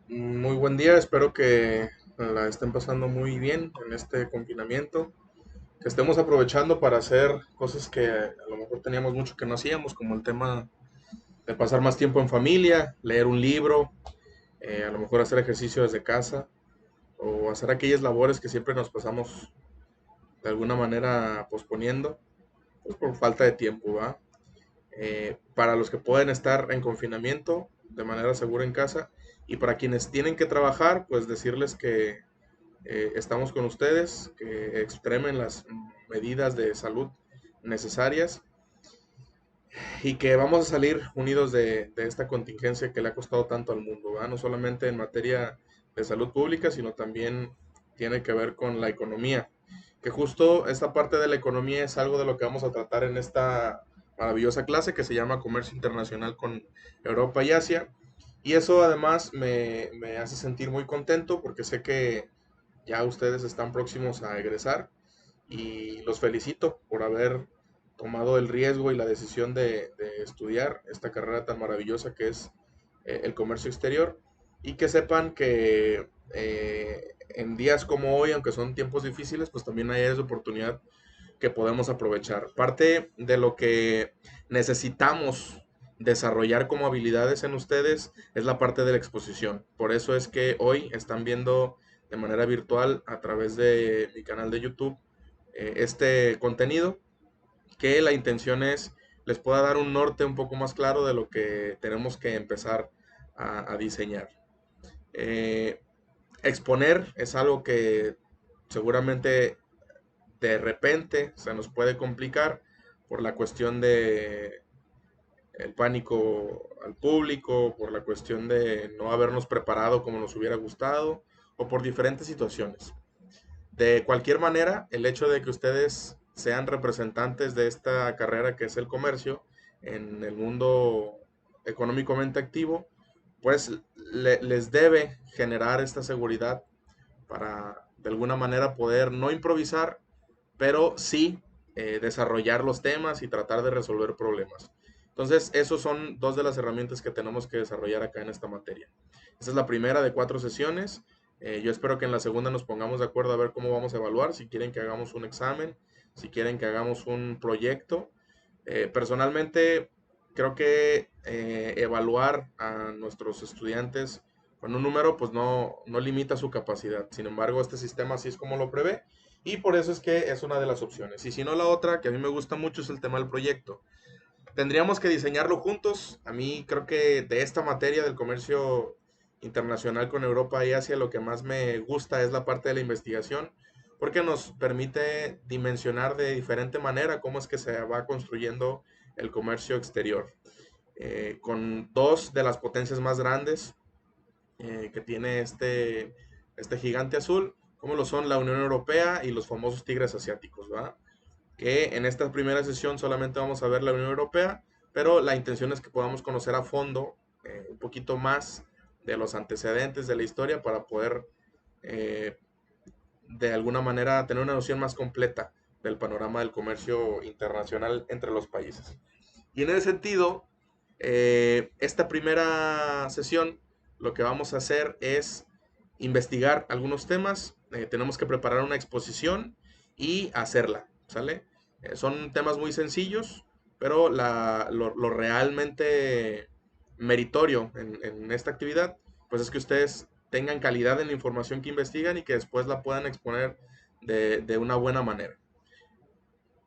Muy buen día, espero que la estén pasando muy bien en este confinamiento, que estemos aprovechando para hacer cosas que a lo mejor teníamos mucho que no hacíamos, como el tema de pasar más tiempo en familia, leer un libro, a lo mejor hacer ejercicio desde casa o hacer aquellas labores que siempre nos pasamos de alguna manera posponiendo, pues por falta de tiempo, ¿va? Para los que pueden estar en confinamiento de manera segura en casa y para quienes tienen que trabajar, pues decirles que estamos con ustedes, que extremen las medidas de salud necesarias y que vamos a salir unidos de esta contingencia que le ha costado tanto al mundo, ¿va? No solamente en materia de salud pública, sino también tiene que ver con la economía, que justo esta parte de la economía es algo de lo que vamos a tratar en esta maravillosa clase que se llama Comercio Internacional con Europa y Asia. Y eso además me hace sentir muy contento porque sé que ya ustedes están próximos a egresar y los felicito por haber tomado el riesgo y la decisión de estudiar esta carrera tan maravillosa que es el comercio exterior y que sepan que en días como hoy, aunque son tiempos difíciles, pues también hay esa oportunidad que podemos aprovechar. Parte de lo que necesitamos desarrollar como habilidades en ustedes es la parte de la exposición. Por eso es que hoy están viendo de manera virtual a través de mi canal de YouTube este contenido, que la intención es les pueda dar un norte un poco más claro de lo que tenemos que empezar a diseñar. Eh, Exponer es algo que seguramente de repente se nos puede complicar por la cuestión de el pánico al público, por la cuestión de no habernos preparado como nos hubiera gustado o por diferentes situaciones. De cualquier manera, el hecho de que ustedes sean representantes de esta carrera que es el comercio en el mundo económicamente activo, pues les debe generar esta seguridad para de alguna manera poder no improvisar, pero sí desarrollar los temas y tratar de resolver problemas. Entonces, esos son dos de las herramientas que tenemos que desarrollar acá en esta materia. Esta es la primera de 4 sesiones. Yo espero que en la segunda nos pongamos de acuerdo a ver cómo vamos a evaluar, si quieren que hagamos un examen, si quieren que hagamos un proyecto. Personalmente, creo que evaluar a nuestros estudiantes con un número, pues no limita su capacidad. Sin embargo, este sistema así es como lo prevé y por eso es que es una de las opciones. Y si no, la otra, que a mí me gusta mucho, es el tema del proyecto. Tendríamos que diseñarlo juntos. A mí creo que de esta materia del comercio internacional con Europa y Asia, lo que más me gusta es la parte de la investigación, porque nos permite dimensionar de diferente manera cómo es que se va construyendo el comercio exterior. Con dos de las potencias más grandes que tiene este gigante azul, como lo son la Unión Europea y los famosos tigres asiáticos, ¿va? Que en esta primera sesión solamente vamos a ver la Unión Europea, pero la intención es que podamos conocer a fondo un poquito más de los antecedentes de la historia para poder eh, de alguna manera tener una noción más completa del panorama del comercio internacional entre los países. Y en ese sentido, esta primera sesión lo que vamos a hacer es investigar algunos temas, tenemos que preparar una exposición y hacerla, ¿sale? Son temas muy sencillos, pero lo realmente meritorio en esta actividad, pues es que ustedes tengan calidad en la información que investigan y que después la puedan exponer de una buena manera.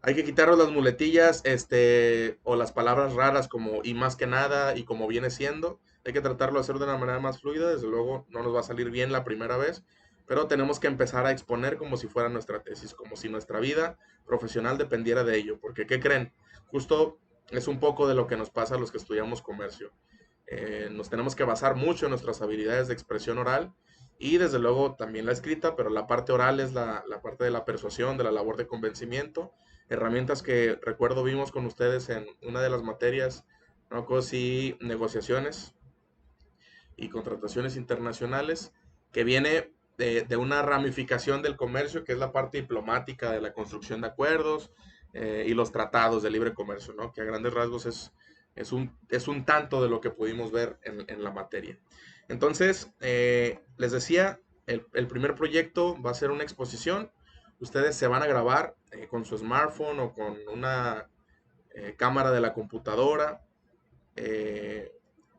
Hay que quitarnos las muletillas, o las palabras raras como y más que nada y como viene siendo. Hay que tratarlo de hacer de una manera más fluida. Desde luego no nos va a salir bien la primera vez, pero tenemos que empezar a exponer como si fuera nuestra tesis, como si nuestra vida profesional dependiera de ello. Porque, ¿qué creen? Justo es un poco de lo que nos pasa a los que estudiamos comercio. Nos tenemos que basar mucho en nuestras habilidades de expresión oral y desde luego también la escrita, pero la parte oral es la parte de la persuasión, de la labor de convencimiento, herramientas que recuerdo vimos con ustedes en una de las materias, no me acuerdo si negociaciones y contrataciones internacionales, que viene de una ramificación del comercio, que es la parte diplomática de la construcción de acuerdos y los tratados de libre comercio, ¿no? Que a grandes rasgos es un tanto de lo que pudimos ver en la materia. Entonces, les decía, el primer proyecto va a ser una exposición. Ustedes se van a grabar con su smartphone o con una cámara de la computadora, eh,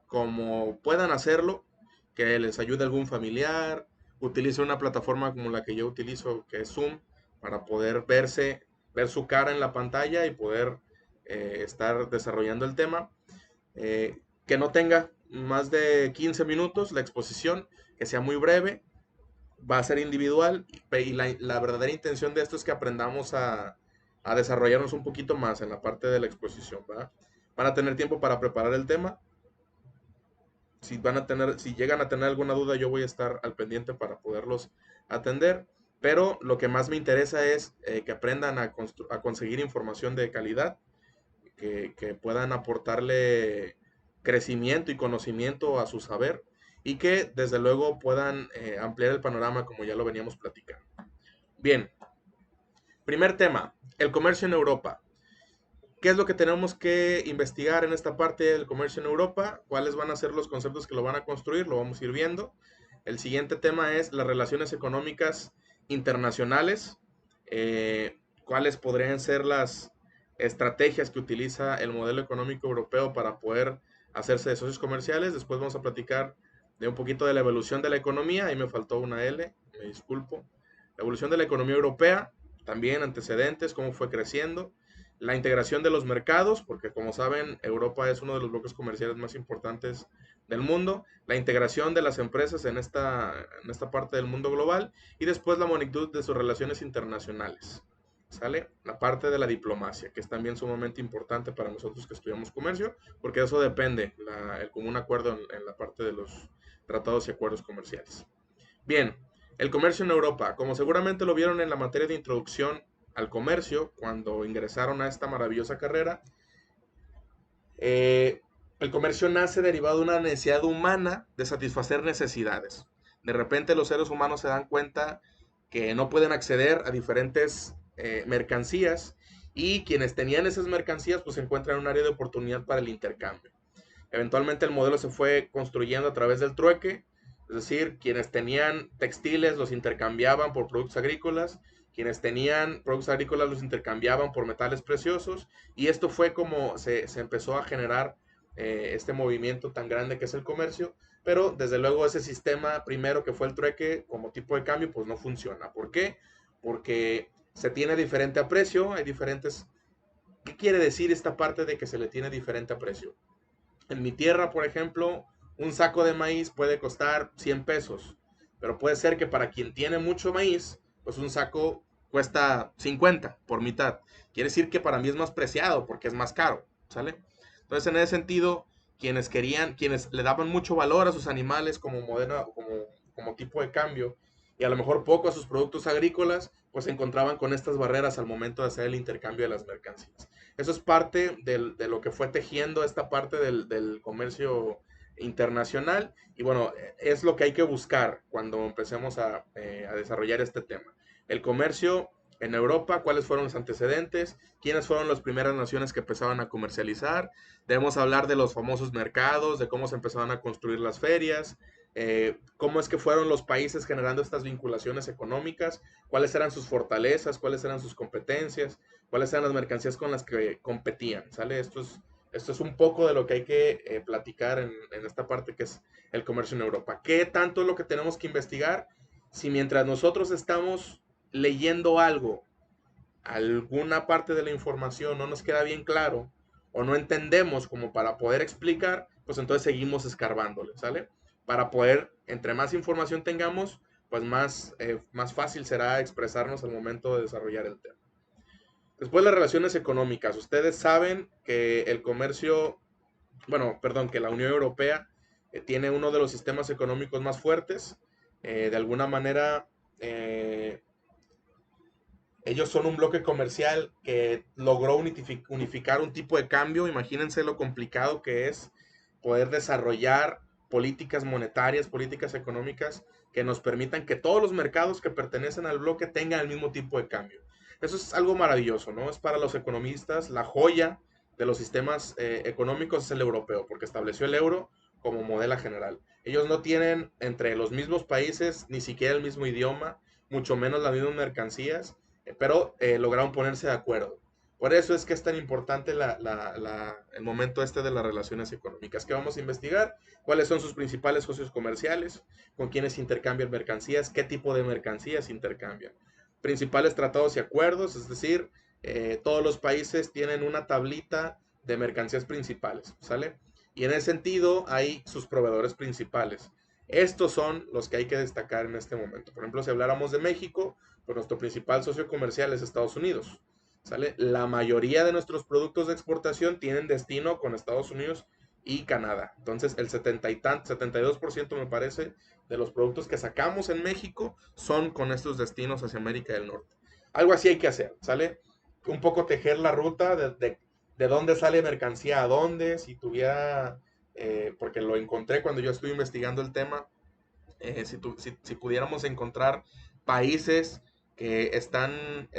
como puedan hacerlo, que les ayude algún familiar, utilice una plataforma como la que yo utilizo, que es Zoom, para poder ver su cara en la pantalla y poder estar desarrollando el tema. Que no tenga más de 15 minutos la exposición, que sea muy breve, va a ser individual y la verdadera intención de esto es que aprendamos a desarrollarnos un poquito más en la parte de la exposición, ¿verdad? Van a tener tiempo para preparar el tema. Si llegan a tener alguna duda, yo voy a estar al pendiente para poderlos atender. Pero lo que más me interesa es que aprendan a conseguir información de calidad, que puedan aportarle crecimiento y conocimiento a su saber y que desde luego puedan ampliar el panorama como ya lo veníamos platicando. Bien, primer tema, el comercio en Europa. ¿Qué es lo que tenemos que investigar en esta parte del comercio en Europa? ¿Cuáles van a ser los conceptos que lo van a construir? Lo vamos a ir viendo. El siguiente tema es las relaciones económicas internacionales. ¿Cuáles podrían ser las estrategias que utiliza el modelo económico europeo para poder hacerse de socios comerciales? Después vamos a platicar de un poquito de la evolución de la economía. Ahí me faltó una L, me disculpo. La evolución de la economía europea, también antecedentes, cómo fue creciendo, la integración de los mercados, porque como saben, Europa es uno de los bloques comerciales más importantes del mundo, la integración de las empresas en esta parte del mundo global y después la magnitud de sus relaciones internacionales. ¿Sale? La parte de la diplomacia, que es también sumamente importante para nosotros que estudiamos comercio, porque de eso depende el común acuerdo en la parte de los tratados y acuerdos comerciales. Bien, el comercio en Europa, como seguramente lo vieron en la materia de introducción al comercio, cuando ingresaron a esta maravillosa carrera, eh, el comercio nace derivado de una necesidad humana de satisfacer necesidades. De repente los seres humanos se dan cuenta que no pueden acceder a diferentes mercancías y quienes tenían esas mercancías pues encuentran un área de oportunidad para el intercambio. Eventualmente el modelo se fue construyendo a través del trueque, es decir, quienes tenían textiles los intercambiaban por productos agrícolas, quienes tenían productos agrícolas los intercambiaban por metales preciosos, y esto fue como se empezó a generar este movimiento tan grande que es el comercio, pero desde luego ese sistema primero que fue el trueque como tipo de cambio pues no funciona. ¿Por qué? Porque se tiene diferente aprecio, hay diferentes... ¿Qué quiere decir esta parte de que se le tiene diferente aprecio? En mi tierra, por ejemplo, un saco de maíz puede costar 100 pesos, pero puede ser que para quien tiene mucho maíz, pues un saco cuesta 50 por mitad. Quiere decir que para mí es más preciado porque es más caro, ¿sale? Entonces, en ese sentido, quienes le daban mucho valor a sus animales como tipo de cambio y a lo mejor poco a sus productos agrícolas, pues se encontraban con estas barreras al momento de hacer el intercambio de las mercancías. Eso es parte de lo que fue tejiendo esta parte del comercio internacional y bueno, es lo que hay que buscar cuando empecemos a desarrollar este tema. El comercio en Europa, cuáles fueron los antecedentes, quiénes fueron las primeras naciones que empezaban a comercializar, debemos hablar de los famosos mercados, de cómo se empezaban a construir las ferias, cómo es que fueron los países generando estas vinculaciones económicas, cuáles eran sus fortalezas, cuáles eran sus competencias, cuáles eran las mercancías con las que competían, ¿sale? Esto es un poco de lo que hay que platicar en esta parte que es el comercio en Europa. ¿Qué tanto es lo que tenemos que investigar? Si mientras nosotros estamos leyendo algo, alguna parte de la información no nos queda bien claro o no entendemos como para poder explicar, pues entonces seguimos escarbándole, ¿sale? Para poder, entre más información tengamos, pues más fácil será expresarnos al momento de desarrollar el tema. Después las relaciones económicas. Ustedes saben que el comercio, bueno, perdón, que la Unión Europea tiene uno de los sistemas económicos más fuertes. De alguna manera, ellos son un bloque comercial que logró unificar un tipo de cambio. Imagínense lo complicado que es poder desarrollar políticas monetarias, políticas económicas que nos permitan que todos los mercados que pertenecen al bloque tengan el mismo tipo de cambio. Eso es algo maravilloso, ¿no? Es para los economistas la joya de los sistemas económicos es el europeo, porque estableció el euro como modelo general. Ellos no tienen entre los mismos países ni siquiera el mismo idioma, mucho menos las mismas mercancías, pero lograron ponerse de acuerdo. Por eso es que es tan importante el momento este de las relaciones económicas, que vamos a investigar cuáles son sus principales socios comerciales, con quiénes intercambian mercancías, qué tipo de mercancías intercambian. Principales tratados y acuerdos, es decir, todos los países tienen una tablita de mercancías principales, ¿sale? Y en ese sentido hay sus proveedores principales. Estos son los que hay que destacar en este momento. Por ejemplo, si habláramos de México, pues nuestro principal socio comercial es Estados Unidos. ¿Sale? La mayoría de nuestros productos de exportación tienen destino con Estados Unidos y Canadá. Entonces, el 72% me parece de los productos que sacamos en México son con estos destinos hacia América del Norte. Algo así hay que hacer, ¿sale? Un poco tejer la ruta de dónde sale mercancía a dónde, si tuviera, porque lo encontré cuando yo estuve investigando el tema, si pudiéramos encontrar países que están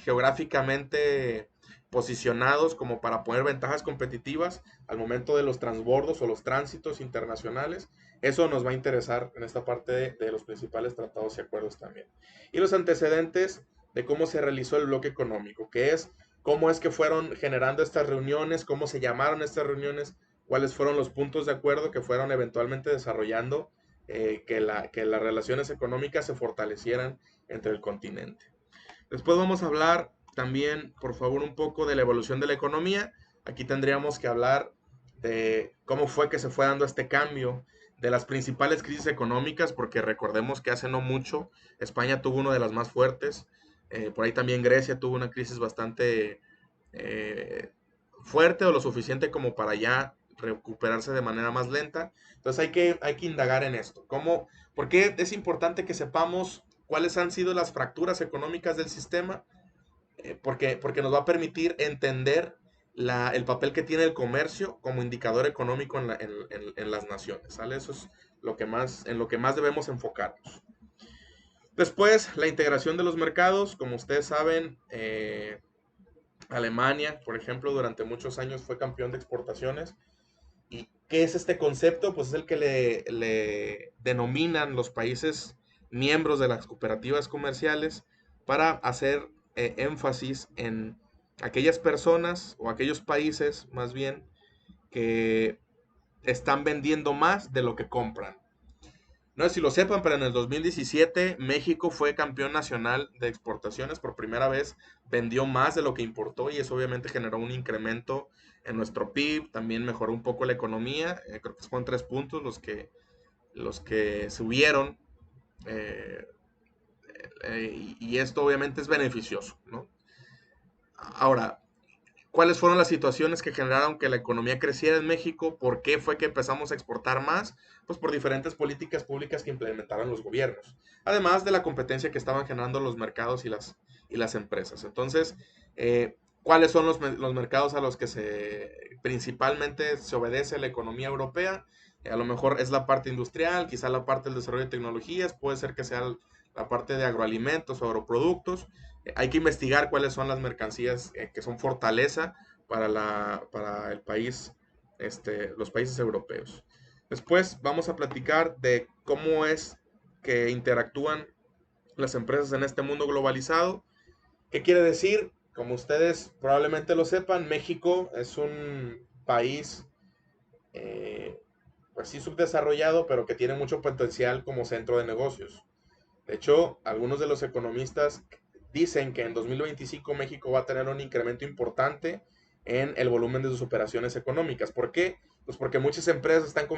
geográficamente posicionados como para poner ventajas competitivas al momento de los transbordos o los tránsitos internacionales, eso nos va a interesar en esta parte de los principales tratados y acuerdos también. Y los antecedentes de cómo se realizó el bloque económico, que es cómo es que fueron generando estas reuniones, cómo se llamaron estas reuniones, cuáles fueron los puntos de acuerdo que fueron eventualmente desarrollando que las relaciones económicas se fortalecieran entre el continente. Después vamos a hablar también, por favor, un poco de la evolución de la economía. Aquí tendríamos que hablar de cómo fue que se fue dando este cambio, de las principales crisis económicas, porque recordemos que hace no mucho España tuvo una de las más fuertes, por ahí también Grecia tuvo una crisis bastante eh, fuerte o lo suficiente como para ya recuperarse de manera más lenta. Entonces hay que indagar en esto. ¿Por qué es importante que sepamos cuáles han sido las fracturas económicas del sistema? Porque nos va a permitir entender el papel que tiene el comercio como indicador económico en las naciones. ¿Sale? Eso es en lo que más debemos enfocarnos. Después, la integración de los mercados. Como ustedes saben, Alemania, por ejemplo, durante muchos años fue campeón de exportaciones. ¿Y qué es este concepto? Pues es el que le denominan los países miembros de las cooperativas comerciales para hacer énfasis en aquellas personas o aquellos países más bien que están vendiendo más de lo que compran. No sé si lo sepan, pero en el 2017 México fue campeón nacional de exportaciones. Por primera vez vendió más de lo que importó y eso obviamente generó un incremento en nuestro PIB. También mejoró un poco la economía. Creo que fueron 3 puntos los que subieron. eh, y esto obviamente es beneficioso, ¿no? Ahora, ¿cuáles fueron las situaciones que generaron que la economía creciera en México? ¿Por qué fue que empezamos a exportar más? Pues por diferentes políticas públicas que implementaron los gobiernos, además de la competencia que estaban generando los mercados y las empresas. Entonces, ¿cuáles son los mercados a los que principalmente se obedece la economía europea? A lo mejor es la parte industrial, quizá la parte del desarrollo de tecnologías, puede ser que sea la parte de agroalimentos o agroproductos. Hay que investigar cuáles son las mercancías que son fortaleza para el país, los países europeos. Después vamos a platicar de cómo es que interactúan las empresas en este mundo globalizado. ¿Qué quiere decir? Como ustedes probablemente lo sepan, México es un país, eh, pues sí subdesarrollado, pero que tiene mucho potencial como centro de negocios. De hecho, algunos de los economistas dicen que en 2025 México va a tener un incremento importante en el volumen de sus operaciones económicas. ¿Por qué? Pues porque muchas empresas estaban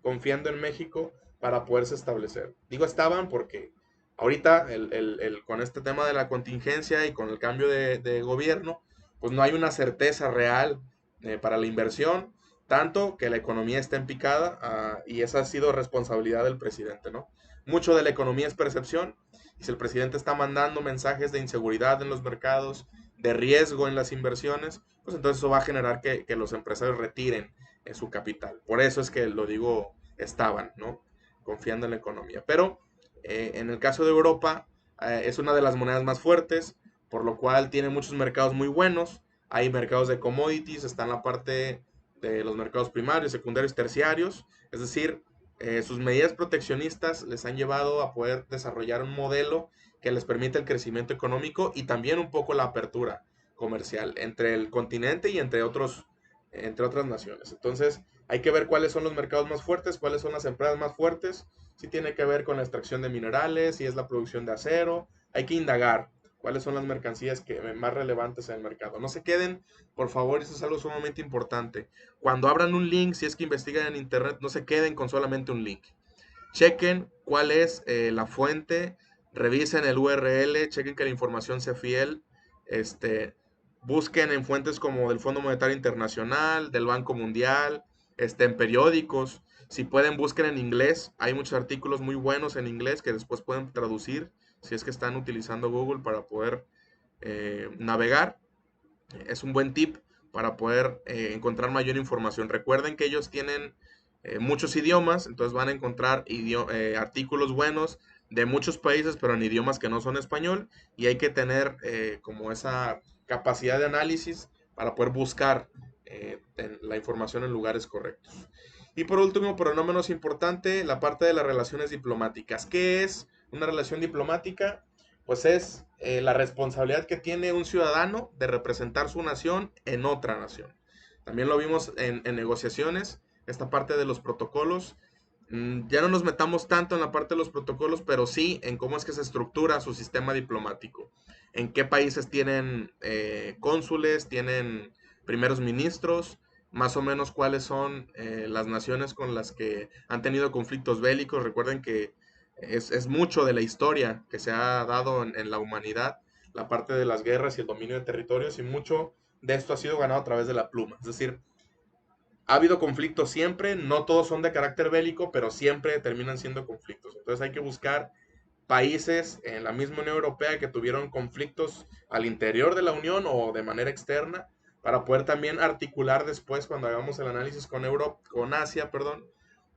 confiando en México para poderse establecer. Digo estaban porque ahorita con este tema de la contingencia y con el cambio de gobierno, pues no hay una certeza real para la inversión, tanto que la economía está en picada, y esa ha sido responsabilidad del presidente, ¿no? Mucho de la economía es percepción, y si el presidente está mandando mensajes de inseguridad en los mercados, de riesgo en las inversiones, pues entonces eso va a generar que los empresarios retiren su capital. Por eso es que lo digo, estaban, ¿no? Confiando en la economía. Pero en el caso de Europa, es una de las monedas más fuertes, por lo cual tiene muchos mercados muy buenos. Hay mercados de commodities, está en la parte de los mercados primarios, secundarios y terciarios. Es decir, sus medidas proteccionistas les han llevado a poder desarrollar un modelo que les permite el crecimiento económico y también un poco la apertura comercial entre el continente y entre otras naciones. Entonces, hay que ver cuáles son los mercados más fuertes, cuáles son las empresas más fuertes, si tiene que ver con la extracción de minerales, si es la producción de acero, hay que indagar cuáles son las mercancías más relevantes en el mercado. No se queden, por favor, eso es algo sumamente importante. Cuando abran un link, si es que investigan en internet, no se queden con solamente un link. Chequen cuál es la fuente, revisen el URL, chequen que la información sea fiel, busquen en fuentes como del Fondo Monetario Internacional, del Banco Mundial, en periódicos. Si pueden, busquen en inglés. Hay muchos artículos muy buenos en inglés que después pueden traducir si es que están utilizando Google para poder navegar. Es un buen tip para poder encontrar mayor información. Recuerden que ellos tienen muchos idiomas, entonces van a encontrar artículos buenos de muchos países, pero en idiomas que no son español, y hay que tener como esa capacidad de análisis para poder buscar la información en lugares correctos. Y por último, pero no menos importante, la parte de las relaciones diplomáticas. ¿Qué es una relación diplomática? Pues es la responsabilidad que tiene un ciudadano de representar su nación en otra nación. También lo vimos en negociaciones, esta parte de los protocolos. Ya no nos metamos tanto en la parte de los protocolos, pero sí en cómo es que se estructura su sistema diplomático. En qué países tienen cónsules, tienen primeros ministros, más o menos cuáles son las naciones con las que han tenido conflictos bélicos. Recuerden que es mucho de la historia que se ha dado en la humanidad, la parte de las guerras y el dominio de territorios, y mucho de esto ha sido ganado a través de la pluma. Es decir, ha habido conflictos siempre, no todos son de carácter bélico, pero siempre terminan siendo conflictos. Entonces hay que buscar países en la misma Unión Europea que tuvieron conflictos al interior de la Unión o de manera externa, para poder también articular después, cuando hagamos el análisis con Asia, perdón,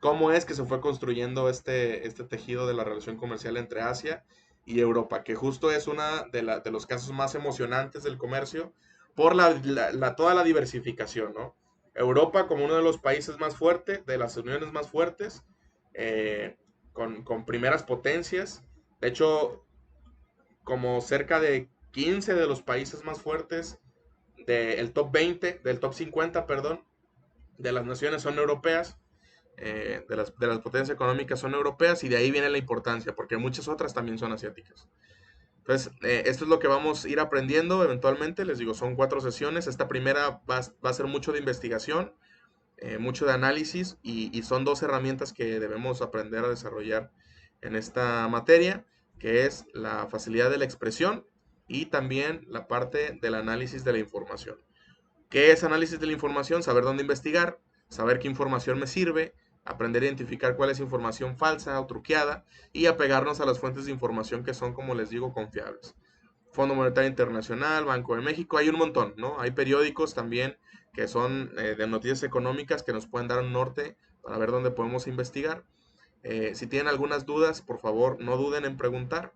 cómo es que se fue construyendo este tejido de la relación comercial entre Asia y Europa, que justo es una de los casos más emocionantes del comercio por toda la diversificación, ¿no? Europa como uno de los países más fuertes, de las uniones más fuertes, con primeras potencias. De hecho, como cerca de 15 de los países más fuertes del top 20, del top 50, perdón, de las naciones son europeas, de las potencias económicas son europeas, y de ahí viene la importancia, porque muchas otras también son asiáticas. Entonces, esto es lo que vamos a ir aprendiendo eventualmente. Les digo, son 4 sesiones. Esta primera va a ser mucho de investigación, mucho de análisis, y son 2 herramientas que debemos aprender a desarrollar en esta materia, que es la facilidad de la expresión y también la parte del análisis de la información. ¿Qué es análisis de la información? Saber dónde investigar, saber qué información me sirve, aprender a identificar cuál es información falsa o truqueada, y apegarnos a las fuentes de información que son, como les digo, confiables. Fondo Monetario Internacional, Banco de México, hay un montón, ¿no? Hay periódicos también que son de noticias económicas que nos pueden dar un norte para ver dónde podemos investigar. Si tienen algunas dudas, por favor, no duden en preguntar.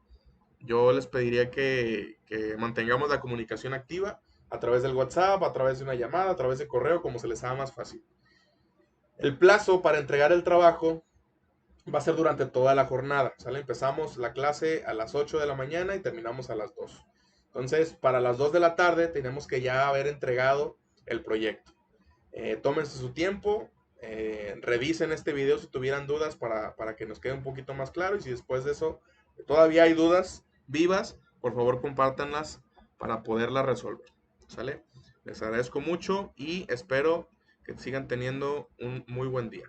Yo les pediría que mantengamos la comunicación activa a través del WhatsApp, a través de una llamada, a través de correo, como se les haga más fácil. El plazo para entregar el trabajo va a ser durante toda la jornada, ¿sale? Empezamos la clase a las 8 de la mañana y terminamos a las 2. Entonces, para las 2 de la tarde tenemos que ya haber entregado el proyecto. Tómense su tiempo, revisen este video si tuvieran dudas para que nos quede un poquito más claro, y si después de eso todavía hay dudas vivas, por favor compártanlas para poderlas resolver, ¿sale? Les agradezco mucho y espero que sigan teniendo un muy buen día.